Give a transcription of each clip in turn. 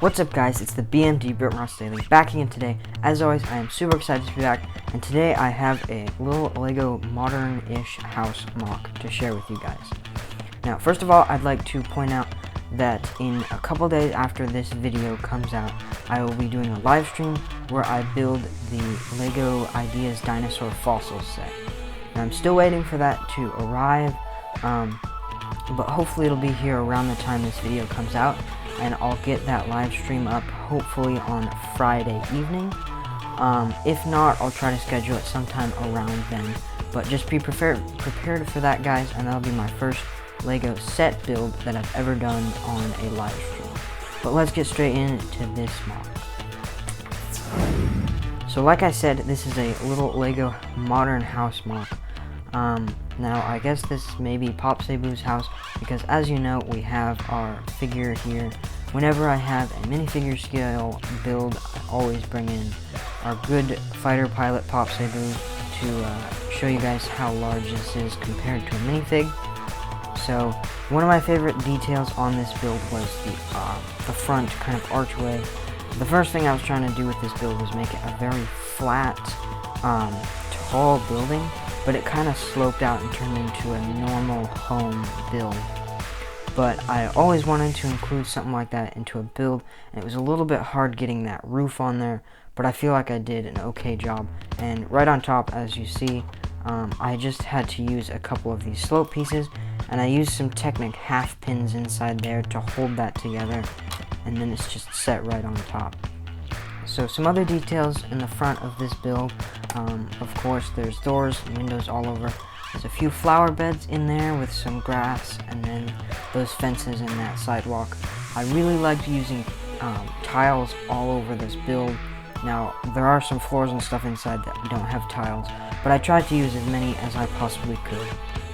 What's up guys, it's the BMD Brit Ross Daily back again today. As always, I am super excited to be back, and today I have a little Lego modern-ish house mock to share with you guys. Now, first of all, I'd like to point out that in a couple days after this video comes out, I will be doing a live stream where I build the Lego Ideas Dinosaur Fossils set. Now, I'm still waiting for that to arrive, but hopefully it'll be here around the time this video comes out, and I'll get that live stream up hopefully on Friday evening. If not, I'll try to schedule it sometime around then, but just be prepared for that, guys, and that'll be my first Lego set build that I've ever done on a live stream. But let's get straight into this mock. So like I said, this is a little Lego modern house mock. Now I guess this may be Pop Sabu's house, because as you know, we have our figure here. Whenever I have a minifigure scale build, I always bring in our good fighter pilot Pop Sabu to show you guys how large this is compared to a minifig. So one of my favorite details on this build was the front kind of archway. The first thing I was trying to do with this build was make it a very flat, tall building, but it kind of sloped out and turned into a normal home build. But I always wanted to include something like that into a build, and it was a little bit hard getting that roof on there, but I feel like I did an okay job. And right on top, as you see, I just had to use a couple of these slope pieces, and I used some Technic half pins inside there to hold that together, and then it's just set right on top. So some other details in the front of this build, of course there's doors and windows all over. There's a few flower beds in there with some grass, and then those fences and that sidewalk. I really liked using tiles all over this build. Now, there are some floors and stuff inside that don't have tiles, but I tried to use as many as I possibly could.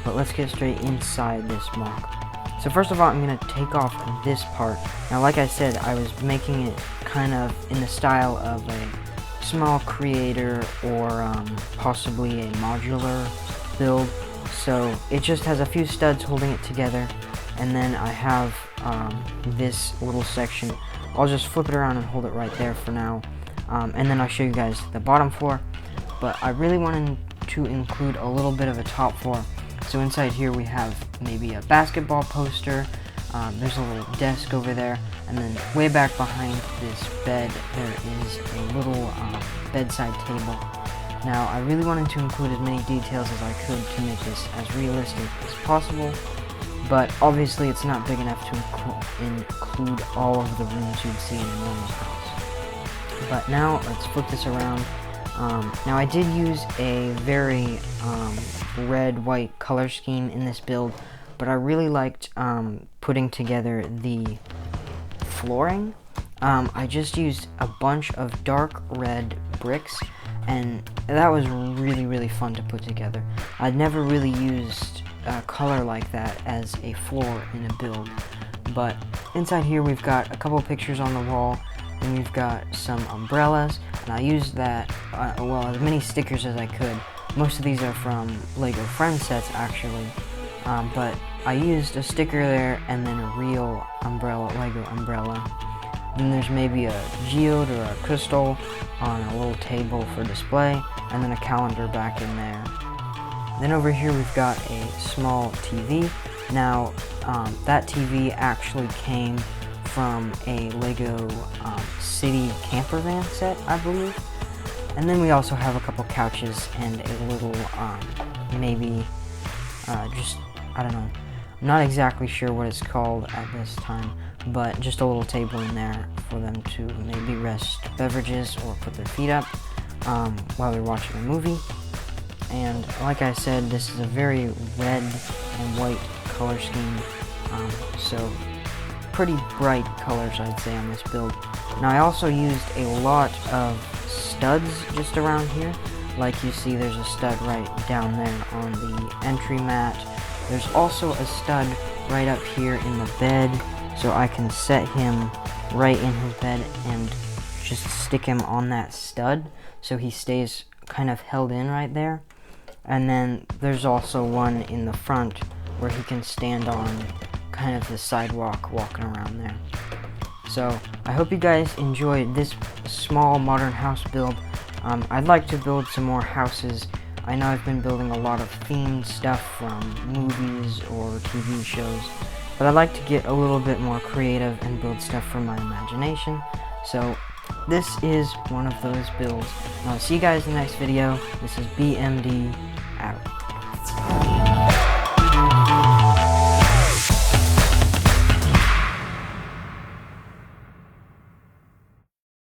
But let's get straight inside this mock. So first of all, I'm going to take off this part. Now, like I said, I was making it kind of in the style of a small creator or possibly a modular build. So it just has a few studs holding it together, and then I have this little section. I'll just flip it around and hold it right there for now, and then I'll show you guys the bottom floor. But I really wanted to include a little bit of a top floor. So inside here we have maybe a basketball poster, there's a little desk over there, and then way back behind this bed there is a little bedside table. Now I really wanted to include as many details as I could to make this as realistic as possible, but obviously it's not big enough to include all of the rooms you'd see in a normal house. But now let's flip this around. Now I did use a very red-white color scheme in this build, but I really liked putting together the flooring. I just used a bunch of dark red bricks, and that was really fun to put together. I'd never really used a color like that as a floor in a build. But inside here we've got a couple pictures on the wall, and we've got some umbrellas, and I used that, well, as many stickers as I could. Most of these are from Lego Friends sets, actually, but I used a sticker there and then a real umbrella, Lego umbrella. Then there's maybe a geode or a crystal on a little table for display, and then a calendar back in there. Then over here we've got a small TV. Now, that TV actually came from a Lego City camper van set, I believe. And then we also have a couple couches and a little, maybe, just, I don't know, I'm not exactly sure what it's called at this time, but just a little table in there for them to maybe rest beverages or put their feet up while they're watching a movie. And like I said, this is a very red and white color scheme, so pretty bright colors, I'd say, on this build. Now I also used a lot of studs just around here. Like you see, there's a stud right down there on the entry mat. There's also a stud right up here in the bed, so I can set him right in his bed and just stick him on that stud so he stays kind of held in right there. And then there's also one in the front where he can stand on kind of the sidewalk walking around there. So I hope you guys enjoyed this small modern house build. I'd like to build some more houses. I know I've been building a lot of themed stuff from movies or TV shows, but I'd like to get a little bit more creative and build stuff from my imagination. So this is one of those builds. And I'll see you guys in the next video. This is BMD